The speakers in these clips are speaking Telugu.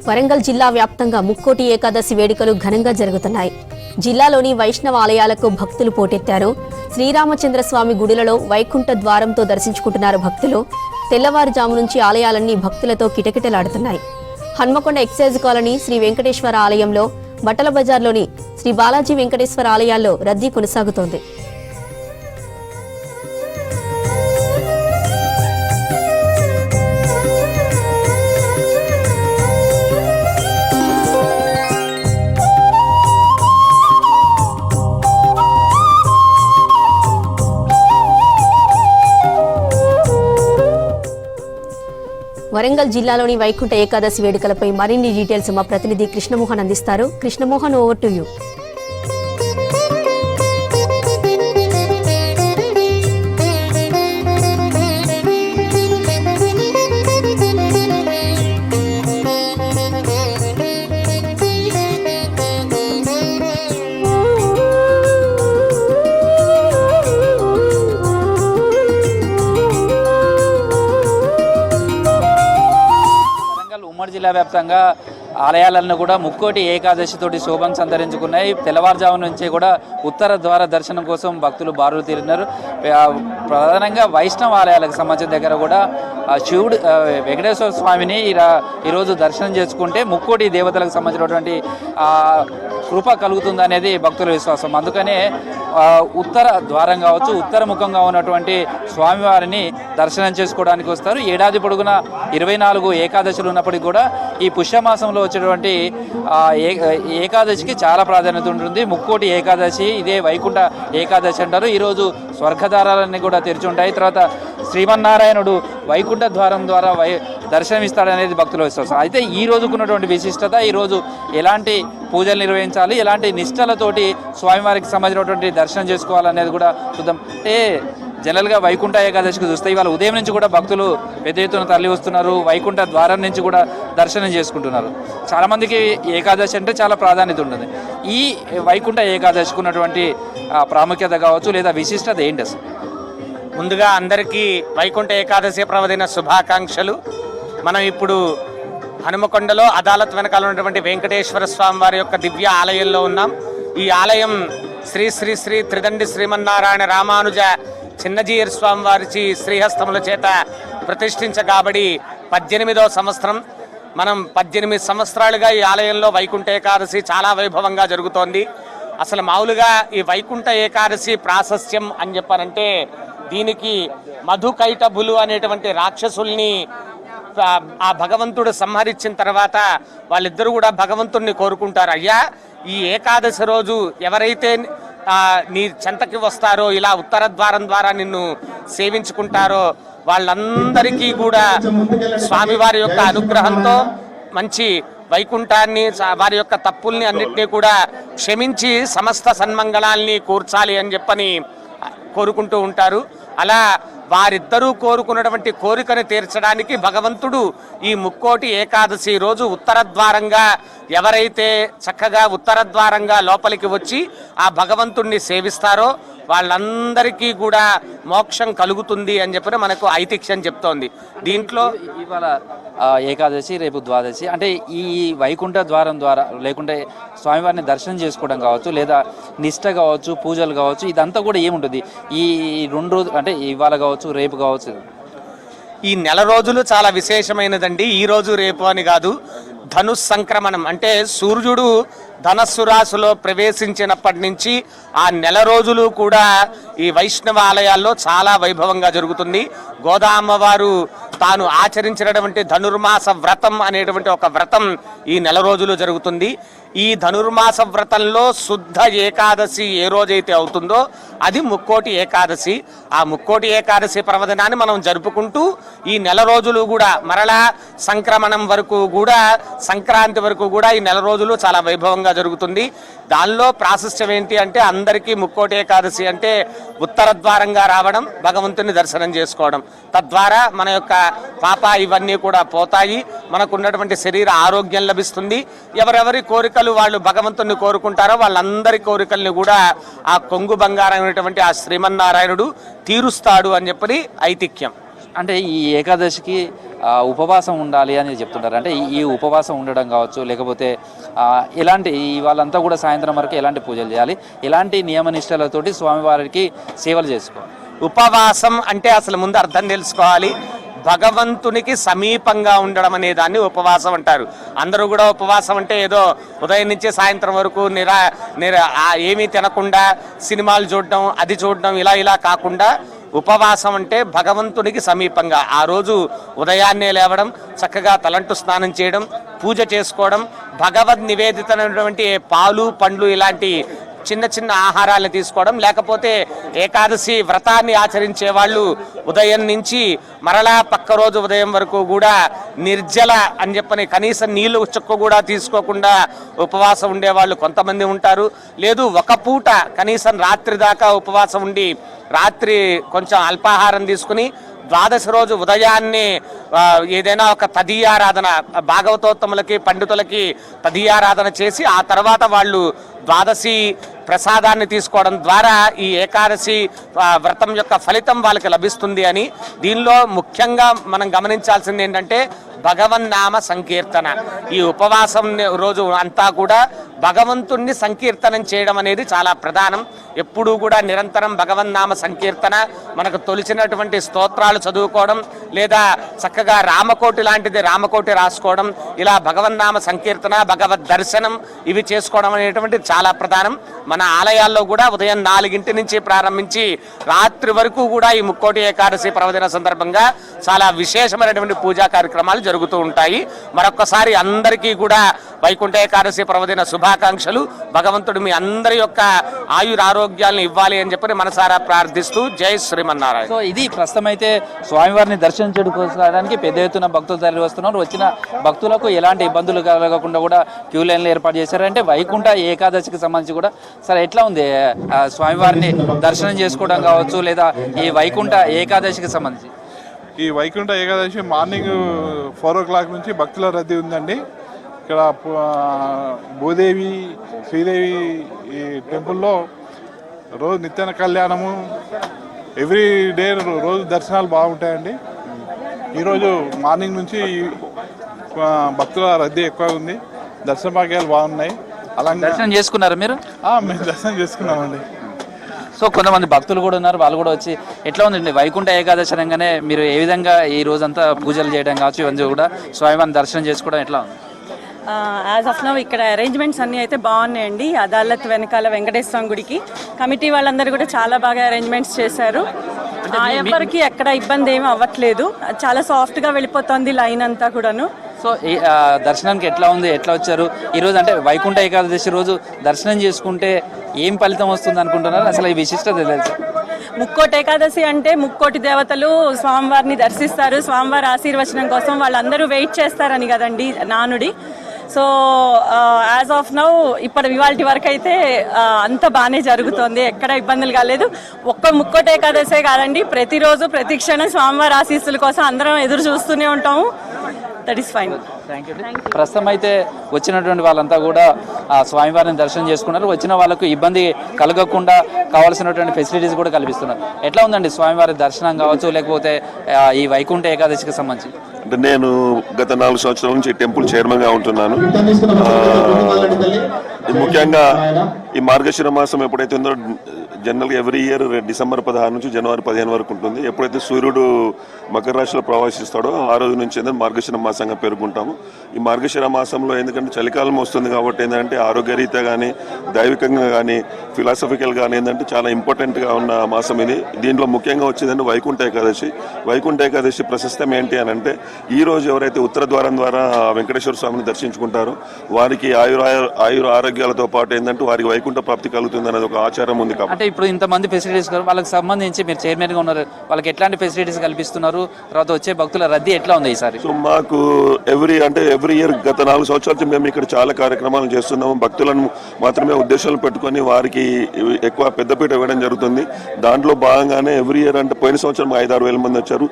వరంగల్ జిల్లా వ్యాప్తంగా ముక్కోటి ఏకాదశి వేడుకలు ఘనంగా జరుగుతున్నాయి. జిల్లాలోని వైష్ణవ ఆలయాలకు భక్తులు పోటెత్తారు. శ్రీరామచంద్రస్వామి గుడిలలో వైకుంఠ ద్వారంతో దర్శించుకుంటున్నారు భక్తులు. తెల్లవారుజాము నుంచి ఆలయాలన్నీ భక్తులతో కిటకిటలాడుతున్నాయి. హన్మకొండ ఎక్సైజ్ కాలనీ శ్రీ వెంకటేశ్వర ఆలయంలో, బట్టల బజార్లోని శ్రీ బాలాజీ వెంకటేశ్వర ఆలయాల్లో రద్దీ కొనసాగుతోంది. వరంగల్ జిల్లాలోని వైకుంఠ ఏకాదశి వేడుకలపై మరిన్ని డీటెయిల్స్ మా ప్రతినిధి కృష్ణమోహన్ అందిస్తారు. Krishnamohan, over to you. ఉమ్మడి జిల్లా వ్యాప్తంగా ఆలయాలను కూడా ముక్కోటి ఏకాదశితోటి శోభం సంతరించుకున్నాయి. తెల్లవారుజాము నుంచి కూడా ఉత్తర ద్వార దర్శనం కోసం భక్తులు బారులు తీరినారు. ప్రధానంగా వైష్ణవ ఆలయాలకు సంబంధించిన దగ్గర కూడా శివుడు వెంకటేశ్వర స్వామిని ఈరోజు దర్శనం చేసుకుంటే ముక్కోటి దేవతలకు సంబంధించినటువంటి కృప కలుగుతుంది అనేది భక్తుల విశ్వాసం. అందుకనే ఉత్తర ద్వారం కావచ్చు, ఉత్తర ముఖంగా ఉన్నటువంటి స్వామివారిని దర్శనం చేసుకోవడానికి వస్తారు. ఏడాది పొడుగున 24 ఏకాదశులు ఉన్నప్పటికీ కూడా ఈ పుష్యమాసంలో వచ్చేటువంటి ఏకాదశికి చాలా ప్రాధాన్యత ఉంటుంది. ముక్కోటి ఏకాదశి, ఇదే వైకుంఠ ఏకాదశి అంటారు. ఈరోజు స్వర్గద్వారాలన్నీ కూడా తెరిచి ఉంటాయి. తర్వాత శ్రీమన్నారాయణుడు వైకుంఠ ద్వారం ద్వారా దర్శనమిస్తాడనేది భక్తుల విశ్వాసం. అయితే ఈ రోజుకున్నటువంటి విశిష్టత, ఈరోజు ఎలాంటి పూజలు నిర్వహించాలి, ఎలాంటి నిష్టలతోటి స్వామివారికి సంబంధించినటువంటి దర్శనం చేసుకోవాలనేది కూడా చూద్దాం. అంటే జనరల్గా వైకుంఠ ఏకాదశికి చూస్తే ఇవాళ ఉదయం నుంచి కూడా భక్తులు పెద్ద ఎత్తున తరలి వస్తున్నారు. వైకుంఠ ద్వారం నుంచి కూడా దర్శనం చేసుకుంటున్నారు. చాలామందికి ఏకాదశి అంటే చాలా ప్రాధాన్యత ఉంటుంది. ఈ వైకుంఠ ఏకాదశికి ఉన్నటువంటి ప్రాముఖ్యత కావచ్చు లేదా విశిష్టత ఏంటి అసలు? ముందుగా అందరికీ వైకుంఠ ఏకాదశి పర్వదిన శుభాకాంక్షలు. మనం ఇప్పుడు హనుమకొండలో అదాలత్ వెనకాల ఉన్నటువంటి వెంకటేశ్వర స్వామి వారి యొక్క దివ్య ఆలయంలో ఉన్నాం. ఈ ఆలయం శ్రీ శ్రీ శ్రీ త్రిదండి శ్రీమన్నారాయణ రామానుజ చిన్నజీయర్ స్వామి వారి శ్రీహస్తముల చేత ప్రతిష్ఠించగాబడి 18వ సంవత్సరం. మనం 18 సంవత్సరాలుగా ఈ ఆలయంలో వైకుంఠ ఏకాదశి చాలా వైభవంగా జరుగుతోంది. అసలు మామూలుగా ఈ వైకుంఠ ఏకాదశి ప్రాశస్త్యం అని చెప్పారంటే, దీనికి మధుకైటభులు అనేటువంటి రాక్షసుల్ని ఆ భగవంతుడు సంహరించిన తర్వాత వాళ్ళిద్దరూ కూడా భగవంతుడిని కోరుకుంటారు, అయ్యా ఈ ఏకాదశి రోజు ఎవరైతే నీ చెంతకి వస్తారో, ఇలా ఉత్తర ద్వారం ద్వారా నిన్ను సేవించుకుంటారో వాళ్ళందరికీ కూడా స్వామివారి యొక్క అనుగ్రహంతో మంచి వైకుంఠాన్ని, వారి యొక్క తప్పుల్ని అన్నింటినీ కూడా క్షమించి సమస్త సన్మంగళాల్ని కూర్చాలి అని చెప్పని కోరుకుంటూ ఉంటారు. అలా వారిద్దరూ కోరుకున్నటువంటి కోరికను తీర్చడానికి భగవంతుడు ఈ ముక్కోటి ఏకాదశి రోజు ఉత్తర ద్వారంగా ఎవరైతే చక్కగా ఉత్తర ద్వారంగా లోపలికి వచ్చి ఆ భగవంతుణ్ణి సేవిస్తారో వాళ్ళందరికీ కూడా మోక్షం కలుగుతుంది అని చెప్పి మనకు ఐతిహ్యం చెప్తోంది. దీంట్లో ఇవాళ ఏకాదశి, రేపు ద్వాదశి, అంటే ఈ వైకుంఠ ద్వారం ద్వారా లేకుంటే స్వామివారిని దర్శనం చేసుకోవడం కావచ్చు, లేదా నిష్ట కావచ్చు, పూజలు కావచ్చు, ఇదంతా కూడా ఏముంటుంది ఈ 2 రోజులు, అంటే ఇవాళ కావచ్చు, రేపు కావచ్చు? ఈ నెల రోజులు చాలా విశేషమైనదండి. ఈ రోజు రేపు అని కాదు. ధనుస్ సంక్రమణం అంటే సూర్యుడు ధనస్సు రాశిలో ప్రవేశించినప్పటి నుంచి ఆ నెల రోజులు కూడా ఈ వైష్ణవ ఆలయాల్లో చాలా వైభవంగా జరుగుతుంది. గోదామ్మవారు తాను ఆచరించినటువంటి ధనుర్మాస వ్రతం అనేటువంటి ఒక వ్రతం ఈ నెల రోజులు జరుగుతుంది. ఈ ధనుర్మాస వ్రతంలో శుద్ధ ఏకాదశి ఏ రోజైతే అవుతుందో అది ముక్కోటి ఏకాదశి. ఆ ముక్కోటి ఏకాదశి పర్వదినాన్ని మనం జరుపుకుంటూ ఈ నెల రోజులు కూడా మరలా సంక్రమణం వరకు కూడా, సంక్రాంతి వరకు కూడా ఈ నెల రోజులు చాలా వైభవంగా జరుగుతుంది. దానిలో ప్రాశస్త్యం ఏంటి అంటే, అందరికీ ముక్కోటి ఏకాదశి అంటే ఉత్తర ద్వారంగా రావడం, భగవంతుని దర్శనం చేసుకోవడం. తద్వారా మన యొక్క పాప ఇవన్నీ కూడా పోతాయి, మనకున్నటువంటి శరీర ఆరోగ్యం లభిస్తుంది. ఎవరెవరి కోరికలు వాళ్ళు భగవంతుని కోరుకుంటారో వాళ్ళందరి కోరికల్ని కూడా ఆ కొంగు బంగారం అయినటువంటి ఆ శ్రీమన్నారాయణుడు తీరుస్తాడు అని చెప్పి ఐతిహ్యం. అంటే ఈ ఏకాదశికి ఉపవాసం ఉండాలి అని చెప్తుంటారు. అంటే ఈ ఉపవాసం ఉండడం కావచ్చు, లేకపోతే ఎలాంటి వాళ్ళంతా కూడా సాయంత్రం వరకు ఎలాంటి పూజలు చేయాలి, ఎలాంటి నియమనిష్టలతోటి స్వామివారికి సేవలు చేసుకోవాలి? ఉపవాసం అంటే అసలు ముందు అర్థం తెలుసుకోవాలి. భగవంతునికి సమీపంగా ఉండడం అనే దాన్ని ఉపవాసం అంటారు. అందరూ కూడా ఉపవాసం అంటే ఏదో ఉదయం నుంచి సాయంత్రం వరకు ఏమీ తినకుండా సినిమాలు చూడడం, అది చూడడం, ఇలా కాకుండా ఉపవాసం అంటే భగవంతునికి సమీపంగా ఆ రోజు ఉదయాన్నే లేవడం, చక్కగా తలంటు స్నానం చేయడం, పూజ చేసుకోవడం, భగవద్ నివేదితమైనటువంటి పాలు పండ్లు ఇలాంటి చిన్న చిన్న ఆహారాలు తీసుకోవడం, లేకపోతే ఏకాదశి వ్రతాన్ని ఆచరించే వాళ్ళు ఉదయం నుంచి మరలా పక్క రోజు ఉదయం వరకు కూడా నిర్జల అని చెప్పని కనీసం నీళ్లు చుక్క కూడా తీసుకోకుండా ఉపవాసం ఉండేవాళ్ళు కొంతమంది ఉంటారు. లేదు ఒక పూట కనీసం రాత్రి దాకా ఉపవాసం ఉండి రాత్రి కొంచెం అల్పాహారం తీసుకుని ద్వాదశి రోజు ఉదయాన్నే ఏదైనా ఒక తదీయారాధన, భాగవతోత్తములకి పండితులకి తదీయారాధన చేసి ఆ తర్వాత వాళ్ళు ద్వాదశి ప్రసాదాన్ని తీసుకోవడం ద్వారా ఈ ఏకాదశి వ్రతం యొక్క ఫలితం వాళ్ళకి లభిస్తుంది అని. దీనిలో ముఖ్యంగా మనం గమనించాల్సింది ఏంటంటే భగవన్నామ సంకీర్తన. ఈ ఉపవాసం రోజు అంతా కూడా భగవంతుణ్ణి సంకీర్తనం చేయడం అనేది చాలా ప్రధానం. ఎప్పుడూ కూడా నిరంతరం భగవన్నామ సంకీర్తన, మనకు తొలిచినటువంటి స్తోత్రాలు చదువుకోవడం, లేదా చక్కగా రామకోటి లాంటిది రామకోటి రాసుకోవడం, ఇలా భగవన్నామ సంకీర్తన, భగవద్ దర్శనం ఇవి చేసుకోవడం అనేటువంటిది చాలా ప్రధానం. మన ఆలయాల్లో కూడా ఉదయం 4 నుంచి ప్రారంభించి రాత్రి వరకు కూడా ఈ ముక్కోటి ఏకాదశి పర్వదిన సందర్భంగా చాలా విశేషమైనటువంటి పూజా కార్యక్రమాలు జరుగుతూ ఉంటాయి. మరొక్కసారి అందరికీ కూడా వైకుంఠ ఏకాదశి పర్వదిన శుభాకాంక్షలు. భగవంతుడు మీ అందరి యొక్క ఆయురారోగ్యాలను ఇవ్వాలి అని చెప్పి మనసారా ప్రార్థిస్తూ జై శ్రీమన్నారాయణ. సో ఇది ప్రస్తుతం అయితే స్వామివారిని దర్శించుకోవడానికి పెద్ద ఎత్తున భక్తులు తరలి వస్తున్నారు. వచ్చిన భక్తులకు ఎలాంటి ఇబ్బందులు కలగకుండా కూడా క్యూ లైన్లు ఏర్పాటు చేశారు. అంటే వైకుంఠ ఏకాదశికి సంబంధించి కూడా సరే ఎట్లా ఉంది స్వామివారిని దర్శనం చేసుకోవడం కావచ్చు, లేదా ఈ వైకుంఠ ఏకాదశికి సంబంధించి? ఈ వైకుంఠ ఏకాదశి మార్నింగ్ 4 o'clock నుంచి భక్తుల రద్దీ ఉందండి. ఇక్కడ భూదేవి శ్రీదేవి ఈ టెంపుల్లో రోజు నిత్య కళ్యాణము, ఎవ్రీ డే రోజు దర్శనాలు బాగుంటాయండి. ఈరోజు మార్నింగ్ నుంచి భక్తుల రద్దీ ఎక్కువ ఉంది, దర్శన భాగ్యాలు బాగున్నాయి. అలాగే దర్శనం చేసుకున్నారు మీరు? మేము దర్శనం చేసుకున్నామండి. సో కొంతమంది భక్తులు కూడా ఉన్నారు, వాళ్ళు కూడా వచ్చి ఎట్లా ఉందండి వైకుంఠ ఏకాదశి అనగానే మీరు ఏ విధంగా ఈ రోజంతా పూజలు చేయడం కావచ్చు, ఇవన్నీ కూడా స్వామివారిని దర్శనం చేసుకోవడం ఎట్లా ఉంది? యాజ్ ఆఫ్ నౌ ఇక్కడ అరేంజ్మెంట్స్ అన్నీ అయితే బాగున్నాయండి. అదాలత్ వెనకాల వెంకటేశ్వర స్వామి గుడికి కమిటీ వాళ్ళందరూ కూడా చాలా బాగా అరేంజ్మెంట్స్ చేశారు. ఎవరికి ఎక్కడ ఇబ్బంది ఏమీ అవ్వట్లేదు, చాలా సాఫ్ట్గా వెళ్ళిపోతుంది లైన్ అంతా కూడాను. సో ఈ దర్శనానికి ఎట్లా ఉంది, ఎట్లా వచ్చారు ఈరోజు? అంటే వైకుంఠ ఏకాదశి రోజు దర్శనం చేసుకుంటే ఏం ఫలితం వస్తుంది అనుకుంటున్నారు? అసలు ఈ విశిష్టత తెలుసు. ముక్కోటి ఏకాదశి అంటే ముక్కోటి దేవతలు స్వామివారిని దర్శిస్తారు, స్వామివారి ఆశీర్వచనం కోసం వాళ్ళందరూ వెయిట్ చేస్తారని కదండి నానుడి. సో యాజ్ ఆఫ్ నౌ ఇవాళ వరకు అయితే అంత బాగానే జరుగుతోంది, ఎక్కడ ఇబ్బందులు కాలేదు. ఒక్క ముక్కోటి ఏకాదశే కాదండి, ప్రతిరోజు ప్రతి క్షణం స్వామివారి ఆశీస్సుల కోసం అందరం ఎదురు చూస్తూనే ఉంటాము. That is fine. Thank you. ప్రస్తుతం అయితే వచ్చినటువంటి వాళ్ళంతా కూడా స్వామివారిని దర్శనం చేసుకున్నారు. వచ్చిన వాళ్ళకు ఇబ్బంది కలగకుండా కావాల్సినటువంటి ఫెసిలిటీస్ కూడా కల్పిస్తున్నారు. ఎట్లా ఉందండి స్వామివారి దర్శనం కావచ్చు, లేకపోతే ఈ వైకుంఠ ఏకాదశికి సంబంధించి? అంటే నేను గత 4 సంవత్సరాల నుంచి టెంపుల్ చైర్మన్గా ఉంటున్నాను. ముఖ్యంగా ఈ మార్గశిర మాసం ఎప్పుడైతే ఉందో జనరల్గా ఎవ్రీ ఇయర్ డిసెంబర్ 16 నుంచి జనవరి 15 వరకు ఉంటుంది. ఎప్పుడైతే సూర్యుడు మకర రాశిలో ప్రవేశిస్తాడో ఆ రోజు నుంచి మార్గశిర మాసంగా పేర్కొంటాము. ఈ మార్గశిర మాసంలో ఎందుకంటే చలికాలం వస్తుంది కాబట్టి ఏంటంటే ఆరోగ్యరీత్యా కానీ దైవికంగా కానీ ఫిలాసఫికల్ కానీ ఏంటంటే చాలా ఇంపార్టెంట్గా ఉన్న మాసం ఇది. దీంట్లో ముఖ్యంగా వచ్చేదంటే వైకుంఠ ఏకాదశి. వైకుంఠ ఏకాదశి ప్రశస్తం ఏంటి అని అంటే ఈ రోజు ఎవరైతే ఉత్తర ద్వారం ద్వారా వెంకటేశ్వర స్వామిని దర్శించుకుంటారో వారికి ఆయుర ఆరోగ్యాలతో పాటు ఏంటంటే వారికి వైకుంఠ ప్రాప్తి కలుగుతుంది అనేది ఒక ఆచారం ఉంది. కాబట్టి ఇప్పుడు ఇంతమంది ఫెసిలిటీస్ వాళ్ళకి సంబంధించి మీరు చైర్మన్గా ఉన్నారు, వాళ్ళకి ఎట్లాంటి ఫెసిలిటీస్ కల్పిస్తున్నారు? తర్వాత వచ్చే భక్తుల రద్దీ ఎట్లా ఉంది ఈసారి? సో మాకు ఎవ్రీ అంటే ఎవ్రీ ఇయర్ గత 4 సంవత్సరాల నుంచి మేము ఇక్కడ చాలా కార్యక్రమాలు చేస్తున్నాము. భక్తులను మాత్రమే ఉద్దేశాలు పెట్టుకొని వారికి ఎక్కువ పెద్దపీట ఇవ్వడం జరుగుతుంది. దాంట్లో భాగంగానే ఎవ్రీ ఇయర్ అంటే పోయిన సంవత్సరం 5-6 వేల మంది వచ్చారు.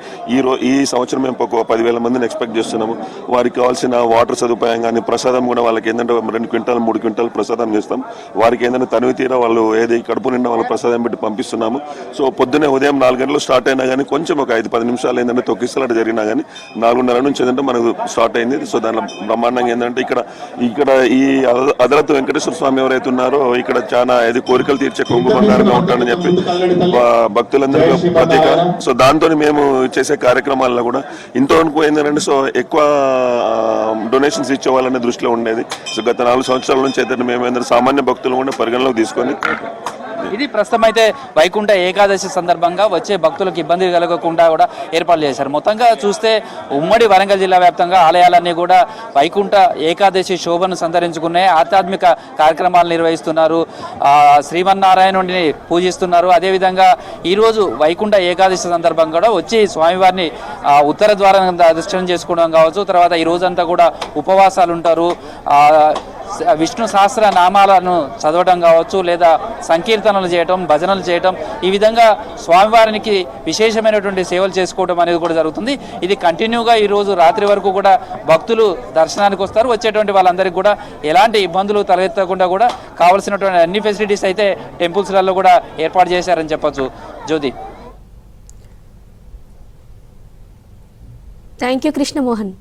ఈ సంవత్సరం మేము ఒక 10,000 మందిని ఎక్స్పెక్ట్ చేస్తున్నాము. వారికి కావాల్సిన వాటర్ సదుపాయం కానీ ప్రసాదం కూడా వాళ్ళకి ఏంటంటే 2 క్వింటాలు 3 క్వింటాలు ప్రసాదం చేస్తాం. వారికి ఏంటంటే తనివి తీరా వాళ్ళు ఏది కడుపు నిండా వాళ్ళు ప్రసాదం పెట్టి పంపిస్తున్నాము. సో పొద్దున్నే ఉదయం 4 గంటలు స్టార్ట్ అయినా కానీ కొంచెం ఒక 5-10 నిమిషాలు ఏంటంటే తొక్కిసలాట జరిగినా కానీ 4:30 నుంచి ఏంటంటే మనకు స్టార్ట్ అయింది. సో దాంట్లో బ్రహ్మాండంగా ఏంటంటే ఇక్కడ ఈ అదలత్ వెంకటేశ్వర స్వామి ఎవరైతే ఉన్నారో ఇక్కడ చాలా ఏది కోరికలు తీర్చే కొంగు బంగారంగా ఉంటాడని చెప్పి భక్తులందరికీ ప్రత్యేక. సో దాంతో మేము చేసే కార్యక్రమాల్లో కూడా ఇంతవరకు ఏంటంటే సో ఎక్కువ డొనేషన్స్ ఇచ్చే వాళ్ళనే దృష్టిలో ఉండేది. సో గత 4 సంవత్సరాల నుంచి అయితే మేము ఏంటంటే సామాన్య భక్తులు కూడా పరిగణలోకి తీసుకొని ఇది ప్రస్తుతం అయితే వైకుంఠ ఏకాదశి సందర్భంగా వచ్చే భక్తులకు ఇబ్బంది కలగకుండా కూడా ఏర్పాట్లు చేశారు. మొత్తంగా చూస్తే ఉమ్మడి వరంగల్ జిల్లా వ్యాప్తంగా ఆలయాలన్నీ కూడా వైకుంఠ ఏకాదశి శోభను సంతరించుకున్నాయి. ఆధ్యాత్మిక కార్యక్రమాలు నిర్వహిస్తున్నారు, శ్రీమన్నారాయణుడిని పూజిస్తున్నారు. అదేవిధంగా ఈరోజు వైకుంఠ ఏకాదశి సందర్భంగా కూడా వచ్చి స్వామివారిని ఉత్తర ద్వారం దర్శనం చేసుకోవడం కావచ్చు. తర్వాత ఈ రోజంతా కూడా ఉపవాసాలు ఉంటారు. విష్ణు సహస్ర నామాలను చదవడం కావచ్చు, లేదా సంకీర్తనలు చేయటం, భజనలు చేయటం, ఈ విధంగా స్వామివారికి విశేషమైనటువంటి సేవలు చేసుకోవడం అనేది కూడా జరుగుతుంది. ఇది కంటిన్యూగా ఈరోజు రాత్రి వరకు కూడా భక్తులు దర్శనానికి వస్తారు. వచ్చేటువంటి వాళ్ళందరికీ కూడా ఎలాంటి ఇబ్బందులు తలెత్తకుండా కూడా కావాల్సినటువంటి అన్ని ఫెసిలిటీస్ అయితే టెంపుల్స్లలో కూడా ఏర్పాటు చేశారని చెప్పొచ్చు. జ్యోతి. Thank you Krishnamohan.